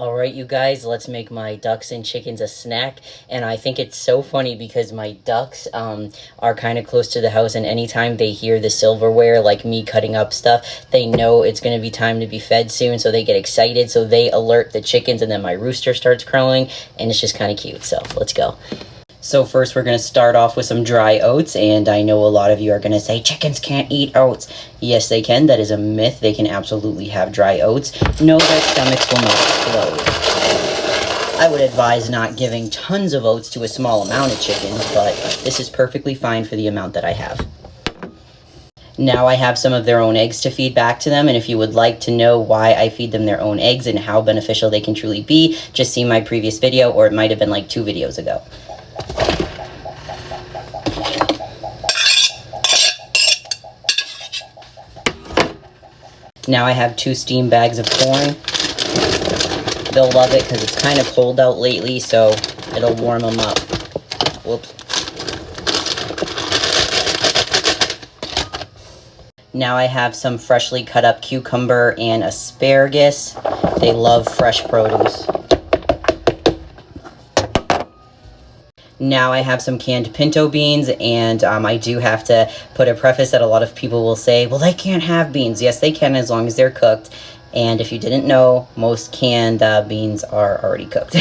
All right, you guys, let's make my ducks and chickens a snack. And I think it's so funny because my ducks are kind of close to the house, and anytime they hear the silverware, like me cutting up stuff, they know it's going to be time to be fed soon, so they get excited, so they alert the chickens, and then my rooster starts crowing, and it's just kind of cute. So let's go. So first we're going to start off with some dry oats, and I know a lot of you are going to say chickens can't eat oats. Yes, they can. That is a myth. They can absolutely have dry oats. No, their stomachs will not explode. I would advise not giving tons of oats to a small amount of chickens, but this is perfectly fine for the amount that I have. Now I have some of their own eggs to feed back to them, and if you would like to know why I feed them their own eggs and how beneficial they can truly be, just see my previous video, or it might have been like 2 videos ago. Now I have 2 steam bags of corn. They'll love it because it's kind of cold out lately, so it'll warm them up. Whoops. Now I have some freshly cut up cucumber and asparagus. They love fresh produce. Now I have some canned pinto beans, and I do have to put a preface that a lot of people will say, well, they can't have beans. Yes, they can, as long as they're cooked. And if you didn't know, most canned beans are already cooked.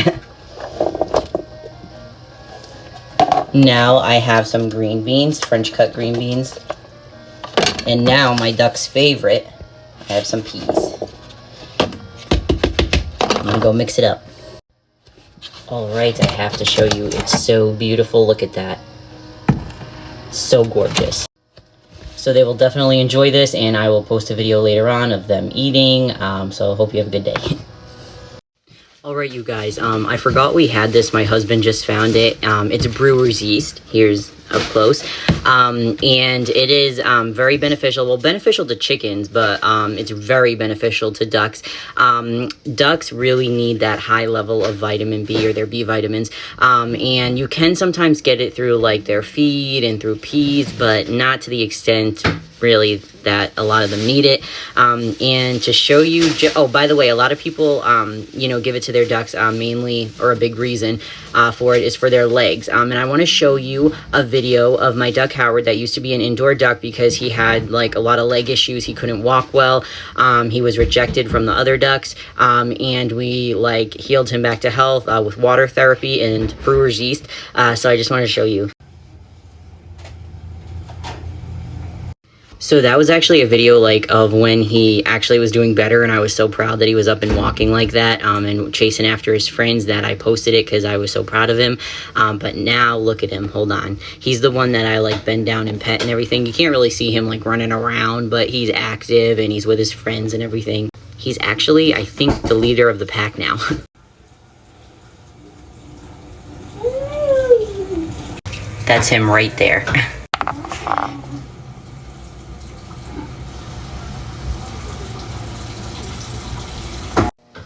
Now I have some green beans, French cut green beans. And now my duck's favorite, I have some peas. I'm gonna go mix it up. Alright, I have to show you. It's so beautiful. Look at that. So gorgeous. So they will definitely enjoy this, and I will post a video later on of them eating. So I hope you have a good day. Alright, you guys. I forgot we had this. My husband just found it. It's Brewer's yeast. Here's up close. And it is very beneficial. Well, beneficial to chickens, but it's very beneficial to ducks. Ducks really need that high level of vitamin B, or their B vitamins. And you can sometimes get it through like their feed and through peas, but not to the extent really that a lot of them need it. And to show you, oh, by the way, a lot of people, give it to their ducks mainly, or a big reason for it is for their legs. And I want to show you a video of my duck Howard that used to be an indoor duck because he had like a lot of leg issues. He couldn't walk well. He was rejected from the other ducks. And we like healed him back to health with water therapy and Brewer's yeast. So I just wanted to show you. So that was actually a video like of when he actually was doing better, and I was so proud that he was up and walking like that, and chasing after his friends, that I posted it because I was so proud of him. But now look at him. Hold on. He's the one that I like bend down and pet and everything. You can't really see him like running around, but he's active and he's with his friends and everything. He's actually, I think, the leader of the pack now. That's him right there.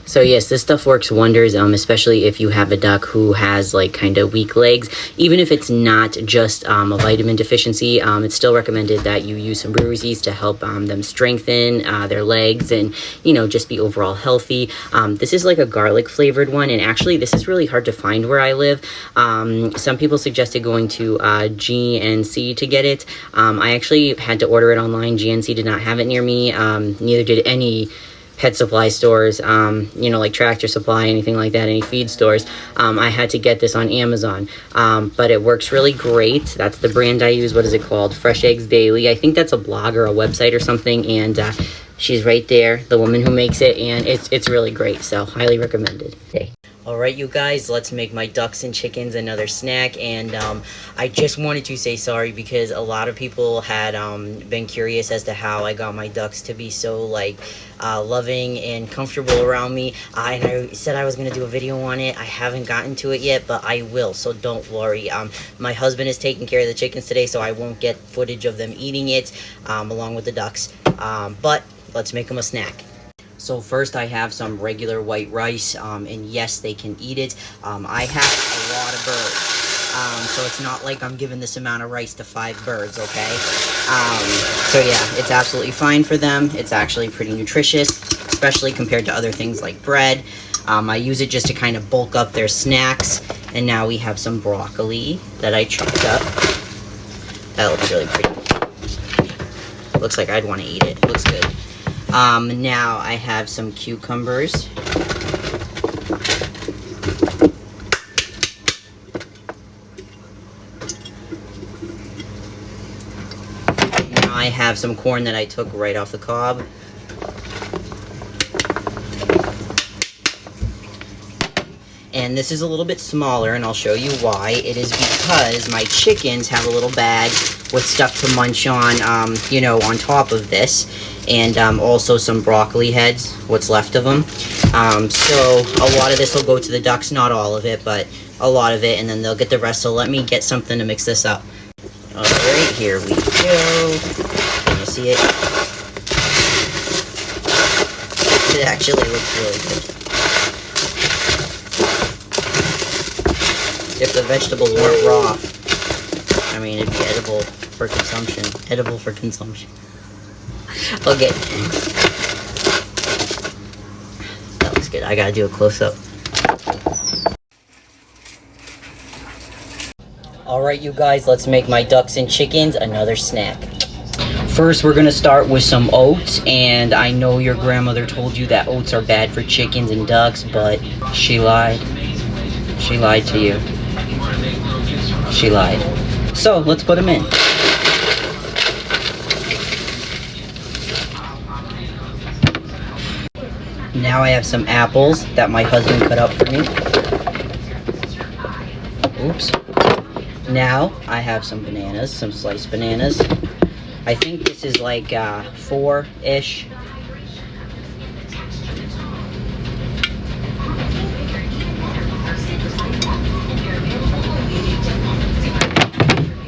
So yes, this stuff works wonders, especially if you have a duck who has like kind of weak legs. Even if it's not just a vitamin deficiency, it's still recommended that you use some Brewer's yeast to help them strengthen their legs and, just be overall healthy. This is like a garlic flavored one, and actually this is really hard to find where I live. Some people suggested going to GNC to get it. I actually had to order it online. GNC did not have it near me. Neither did any pet supply stores, like Tractor Supply, anything like that, any feed stores. I had to get this on Amazon, but it works really great. That's the brand I use. What is it called? Fresh Eggs Daily. I think that's a blog or a website or something, and she's right there, the woman who makes it, and it's really great, so highly recommended. Okay. Alright, you guys, let's make my ducks and chickens another snack. And I just wanted to say sorry because a lot of people had been curious as to how I got my ducks to be so loving and comfortable around me, and I said I was going to do a video on it. I haven't gotten to it yet, but I will, so don't worry. My husband is taking care of the chickens today, so I won't get footage of them eating it along with the ducks, but let's make them a snack. So first I have some regular white rice, and yes, they can eat it. I have a lot of birds, so it's not like I'm giving this amount of rice to 5 birds, okay? So yeah, it's absolutely fine for them. It's actually pretty nutritious, especially compared to other things like bread. I use it just to kind of bulk up their snacks. And now we have some broccoli that I chopped up. That looks really pretty. Looks like I'd want to eat it. Looks good. Now I have some cucumbers. Now I have some corn that I took right off the cob. And this is a little bit smaller, and I'll show you why. It is because my chickens have a little bag with stuff to munch on, you know, on top of this. And also some broccoli heads, what's left of them. So a lot of this will go to the ducks, not all of it, but a lot of it, and then they'll get the rest. So let me get something to mix this up. Alright, here we go. Can you see it? It actually looks really good. If the vegetables weren't raw, I mean, it'd be edible for consumption. Edible for consumption. Okay. That looks good. I gotta do a close-up. Alright, you guys, let's make my ducks and chickens another snack. First, we're gonna start with some oats, and I know your grandmother told you that oats are bad for chickens and ducks, but she lied. She lied to you. She lied. So, let's put them in. Now I have some apples that my husband cut up for me. Oops. Now I have some bananas, some sliced bananas. I think this is like 4-ish.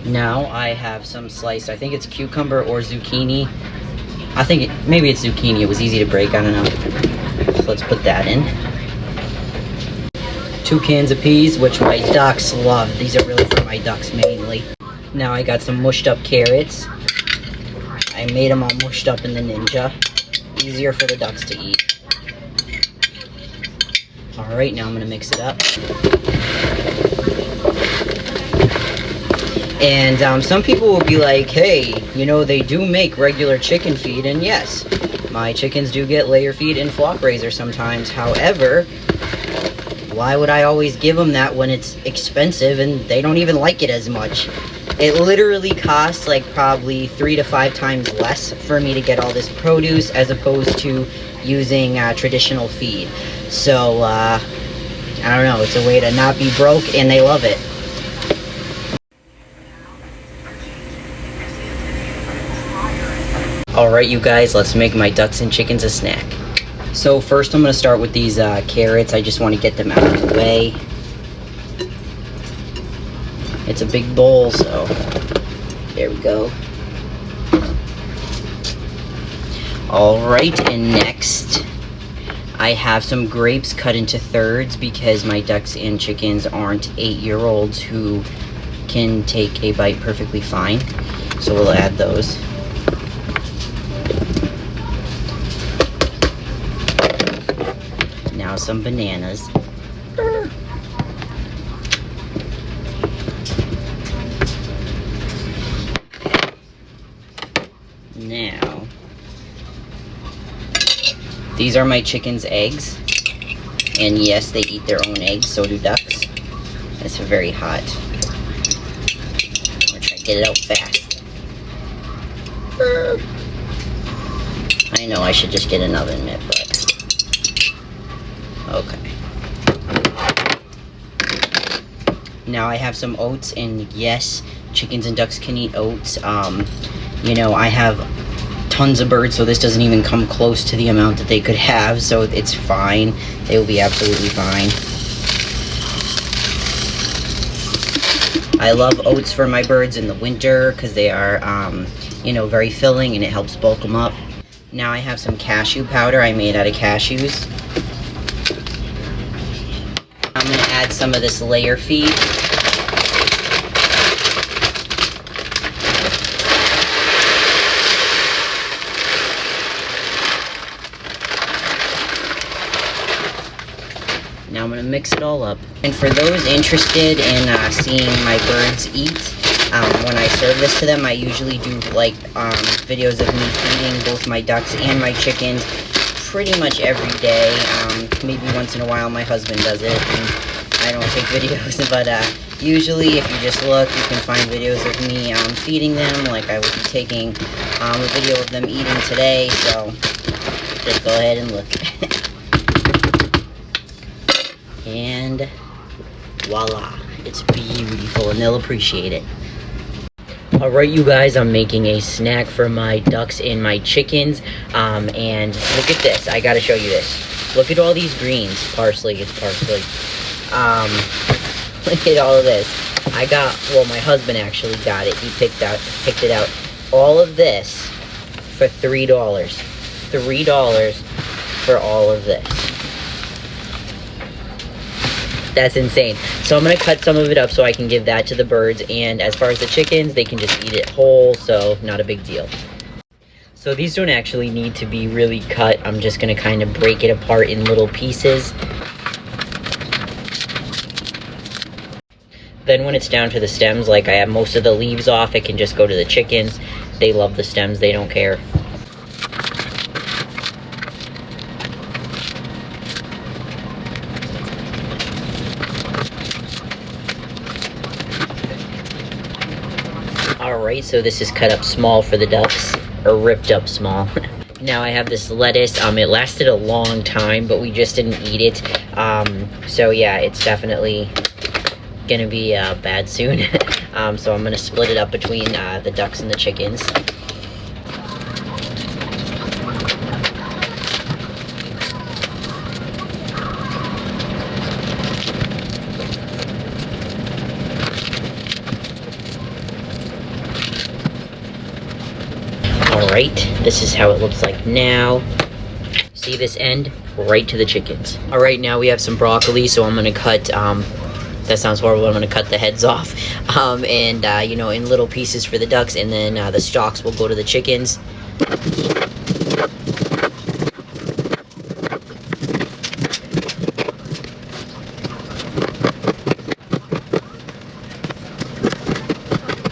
Now I have some sliced, I think it's cucumber or zucchini. I think maybe it's zucchini. It was easy to break, I don't know. So let's put that in. 2 cans of peas, which my ducks love. These are really for my ducks mainly. Now I got some mushed up carrots. I made them all mushed up in the Ninja. Easier for the ducks to eat. Alright, now I'm going to mix it up. And some people will be like, hey, you know, they do make regular chicken feed, and yes, my chickens do get layer feed and flock raiser sometimes. However, why would I always give them that when it's expensive and they don't even like it as much? It literally costs like probably 3 to 5 times less for me to get all this produce as opposed to using traditional feed. So, I don't know, it's a way to not be broke, and they love it. Alright, you guys, let's make my ducks and chickens a snack. So first I'm going to start with these carrots. I just want to get them out of the way. It's a big bowl, so there we go. Alright, and next I have some grapes cut into thirds because my ducks and chickens aren't 8-year-olds who can take a bite perfectly fine. So we'll add those. Now some bananas. Now, these are my chickens' eggs. And yes, they eat their own eggs, so do ducks. It's very hot. I'm gonna try to get it out fast. I know I should just get an oven mitt, but okay. Now I have some oats, and yes, chickens and ducks can eat oats. You know, I have tons of birds, so this doesn't even come close to the amount that they could have, so it's fine. They will be absolutely fine. I love oats for my birds in the winter because they are, you know, very filling, and it helps bulk them up. Now I have some cashew powder I made out of cashews. I'm going to add some of this layer feed. Now I'm gonna mix it all up. And for those interested in seeing my birds eat, when I serve this to them, I usually do like videos of me feeding both my ducks and my chickens pretty much every day. Maybe once in a while my husband does it, and I don't take videos, but usually if you just look, you can find videos of me feeding them, like I will be taking a video of them eating today, so just go ahead and look. And voila, it's beautiful, and they'll appreciate it. Alright, you guys, I'm making a snack for my ducks and my chickens, and look at this. I gotta show you this. Look at all these greens. Parsley, it's parsley. Look at all of this. I got, well, my husband actually got it. He picked it out. All of this for $3. $3 for all of this. That's insane. So I'm going to cut some of it up so I can give that to the birds. And as far as the chickens, they can just eat it whole, so not a big deal. So these don't actually need to be really cut. I'm just going to kind of break it apart in little pieces. Then when it's down to the stems, like I have most of the leaves off, it can just go to the chickens. They love the stems, they don't care. Alright, so this is cut up small for the ducks, or ripped up small. Now I have this lettuce. It lasted a long time, but we just didn't eat it. So yeah, it's definitely gonna be bad soon. So I'm gonna split it up between the ducks and the chickens. Alright, this is how it looks like now. See this end? Right to the chickens. Alright, now we have some broccoli, so I'm gonna cut, that sounds horrible, I'm gonna cut the heads off, you know, in little pieces for the ducks, and then the stalks will go to the chickens.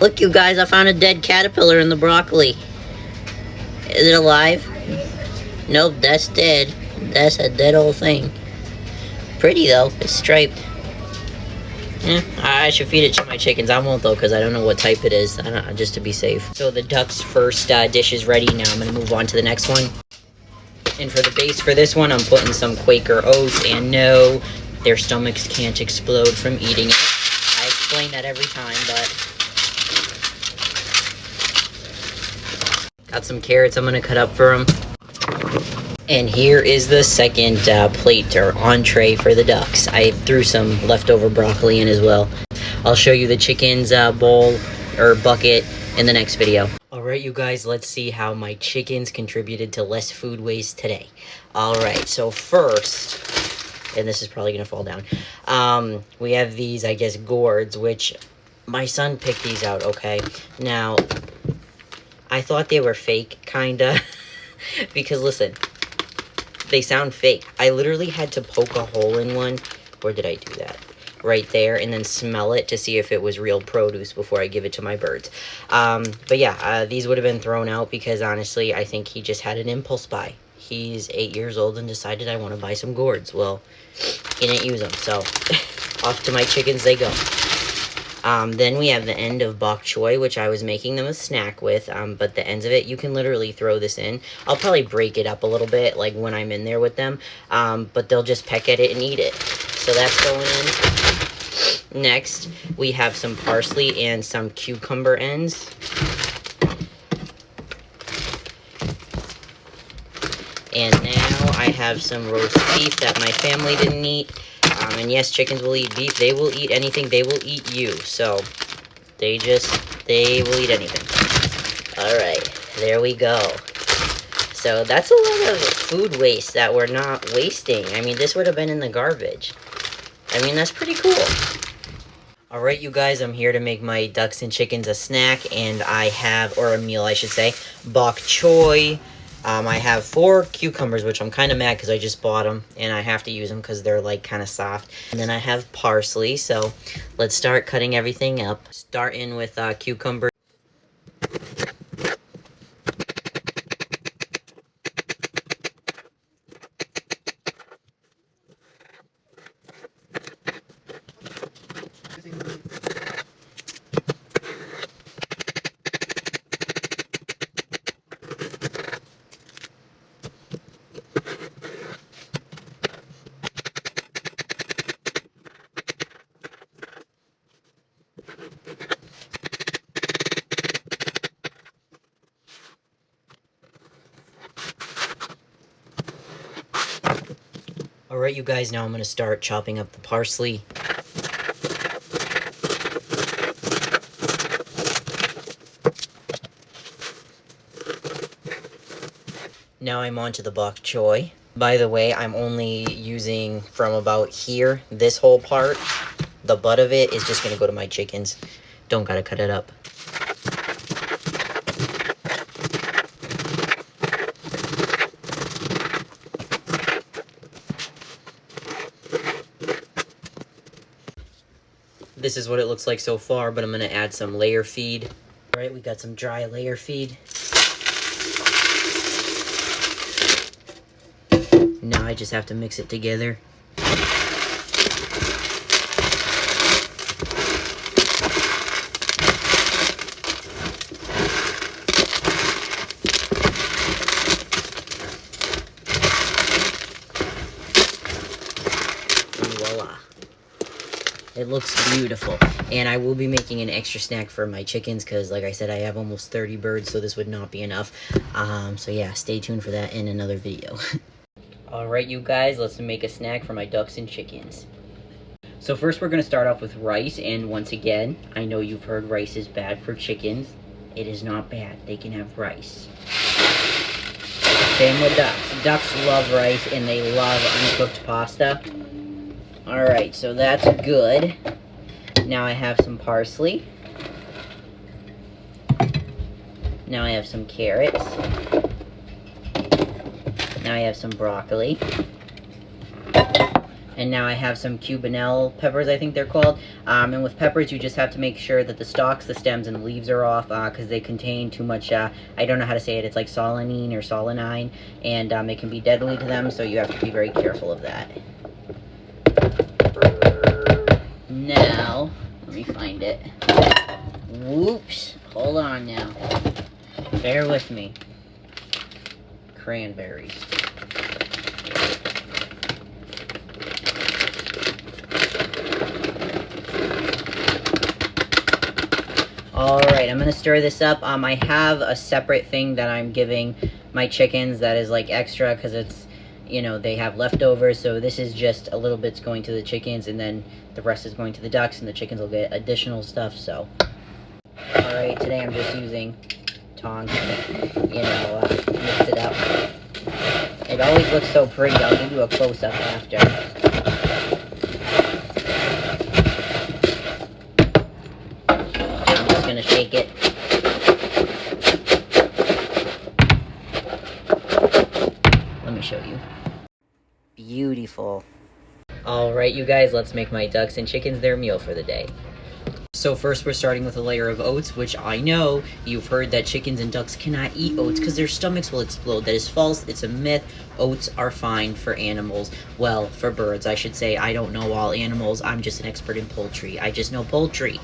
Look, you guys, I found a dead caterpillar in the broccoli. Is it alive? Nope, that's dead. That's a dead old thing. Pretty though, it's striped. Yeah, I should feed it to my chickens. I won't though, because I don't know what type it is, just to be safe. So the duck's first dish is ready. Now I'm going to move on to the next one. And for the base for this one, I'm putting some Quaker Oats, and no, their stomachs can't explode from eating it. I explain that every time, but... Got some carrots I'm going to cut up for them. And here is the second plate or entree for the ducks. I threw some leftover broccoli in as well. I'll show you the chicken's bowl or bucket in the next video. Alright, you guys, let's see how my chickens contributed to less food waste today. Alright, so first, and this is probably going to fall down, we have these, I guess, gourds, which my son picked these out, okay? Now, I thought they were fake, kinda, because listen, they sound fake. I literally had to poke a hole in one. Where did I do that? Right there, and then smell it to see if it was real produce before I give it to my birds. But yeah, these would have been thrown out because honestly, I think he just had an impulse buy. He's 8 years old and decided I want to buy some gourds. Well, he didn't use them, so off to my chickens they go. Then we have the end of bok choy, which I was making them a snack with, but the ends of it, you can literally throw this in. I'll probably break it up a little bit, like when I'm in there with them, but they'll just peck at it and eat it. So that's going in. Next, we have some parsley and some cucumber ends. And now I have some roast beef that my family didn't eat. And yes, chickens will eat beef. They will eat anything. They will eat you. So, they will eat anything. Alright, there we go. So, that's a lot of food waste that we're not wasting. I mean, this would have been in the garbage. I mean, that's pretty cool. Alright, you guys, I'm here to make my ducks and chickens a snack. And I have, or a meal, I should say, bok choy, I have 4 cucumbers, which I'm kind of mad because I just bought them, and I have to use them because they're like kind of soft. And then I have parsley, so let's start cutting everything up. Starting with cucumber. Alright, you guys, now I'm going to start chopping up the parsley. Now I'm on to the bok choy. By the way, I'm only using from about here, this whole part. The butt of it is just going to go to my chickens. Don't gotta cut it up. This is what it looks like so far, but I'm going to add some layer feed. Alright, we got some dry layer feed. Now I just have to mix it together. Voila. It looks beautiful. And I will be making an extra snack for my chickens because, like I said, I have almost 30 birds, so this would not be enough. So yeah, stay tuned for that in another video. Alright, you guys, let's make a snack for my ducks and chickens. So first we're going to start off with rice, and once again, I know you've heard rice is bad for chickens. It is not bad. They can have rice. Same with ducks. Ducks love rice, and they love uncooked pasta. Alright, so that's good. Now I have some parsley. Now I have some carrots. Now I have some broccoli. And now I have some Cubanelle peppers, I think they're called. And with peppers, you just have to make sure that the stalks, the stems, and the leaves are off because they contain too much, I don't know how to say it, it's like solanine or solanine, and it can be deadly to them, so you have to be very careful of that. Now, let me find it. Whoops, hold on now. Bear with me. Cranberries. Alright, I'm going to stir this up. I have a separate thing that I'm giving my chickens that is like extra because it's, you know, they have leftovers. So this is just a little bit's going to the chickens and then the rest is going to the ducks and the chickens will get additional stuff. So, alright, today I'm just using tongs to, you know, mix it up. It always looks so pretty. I'll give you a close-up after. I'm just going to shake it. Let me show you. Beautiful. Alright, you guys, let's make my ducks and chickens their meal for the day. So first we're starting with a layer of oats, which I know you've heard that chickens and ducks cannot eat oats because their stomachs will explode. That is false. It's a myth. Oats are fine for animals. Well, for birds, I should say. I don't know all animals. I'm just an expert in poultry. I just know poultry.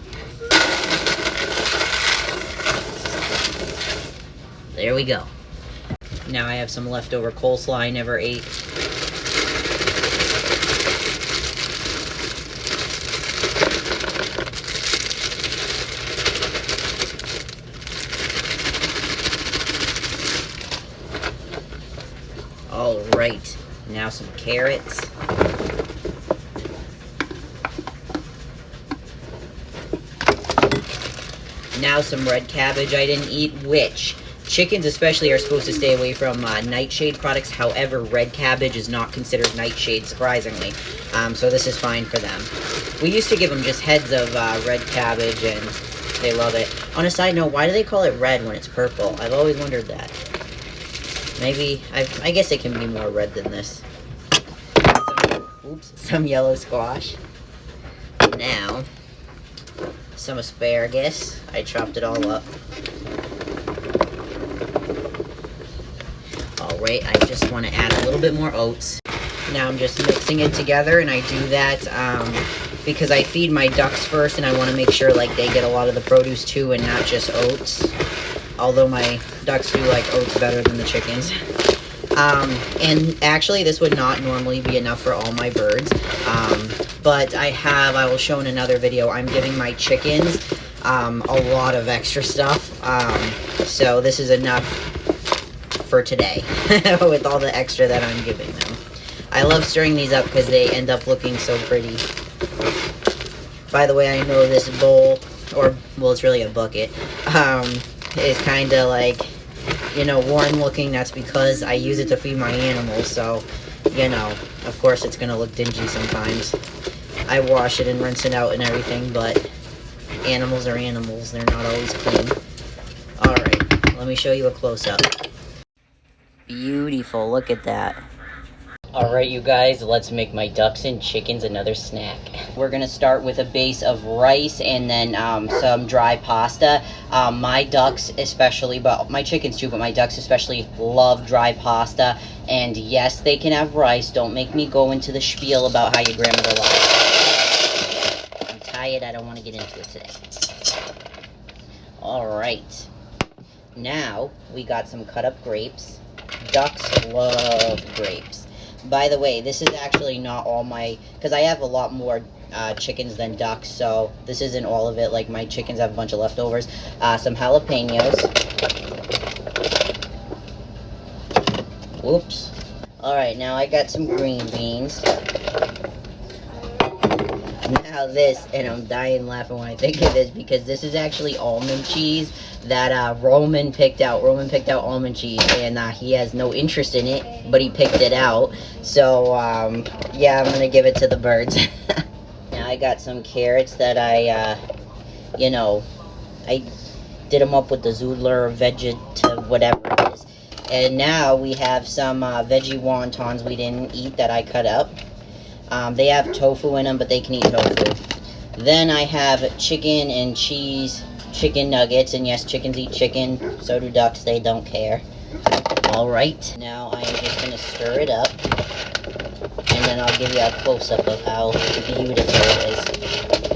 There we go. Now I have some leftover coleslaw I never ate. Alright, now some carrots. Now some red cabbage I didn't eat, which chickens especially are supposed to stay away from nightshade products. However, red cabbage is not considered nightshade, surprisingly. So this is fine for them. We used to give them just heads of red cabbage, and they love it. On a side note, why do they call it red when it's purple? I've always wondered that. Maybe, I guess it can be more red than this. Some yellow squash. Now, some asparagus. I chopped it all up. Alright, I just want to add a little bit more oats. Now I'm just mixing it together, and I do that because I feed my ducks first, and I want to make sure like they get a lot of the produce too, and not just oats. Although my ducks do like oats better than the chickens. And actually this would not normally be enough for all my birds. But I will show in another video, I'm giving my chickens a lot of extra stuff. So this is enough for today with all the extra that I'm giving them. I love stirring these up because they end up looking so pretty. By the way, I know this bowl, or well, it's really a bucket, is kind of like, you know, worn looking. That's because I use it to feed my animals, so, you know, of course it's gonna look dingy sometimes. I wash it and rinse it out and everything, but animals are animals, they're not always clean. Alright, let me show you a close-up. Beautiful, look at that. Alright you guys, let's make my ducks and chickens another snack. We're gonna start with a base of rice and then some dry pasta. My ducks especially, but my chickens too, but my ducks especially love dry pasta. And yes, they can have rice. Don't make me go into the spiel about how your grandmother lies. I'm tired, I don't want to get into it today. Alright. Now, we got some cut up grapes. Ducks love grapes. By the way, this is actually not all my, because I have a lot more chickens than ducks, so this isn't all of it. Like, my chickens have a bunch of leftovers. Some jalapenos. Whoops. Alright, now I got some green beans. Now this, and I'm dying laughing when I think of this, because this is actually almond cheese that Roman picked out. Roman picked out almond cheese, and he has no interest in it, but he picked it out. So, yeah, I'm going to give it to the birds. Now I got some carrots that I did them up with the Zoodler Vegeta, whatever it is. And now we have some veggie wontons we didn't eat that I cut up. They have tofu in them, but they can eat tofu. Then I have chicken and cheese chicken nuggets, and yes, chickens eat chicken, so do ducks, they don't care. Alright, now I am just going to stir it up, and then I'll give you a close-up of how beautiful it is.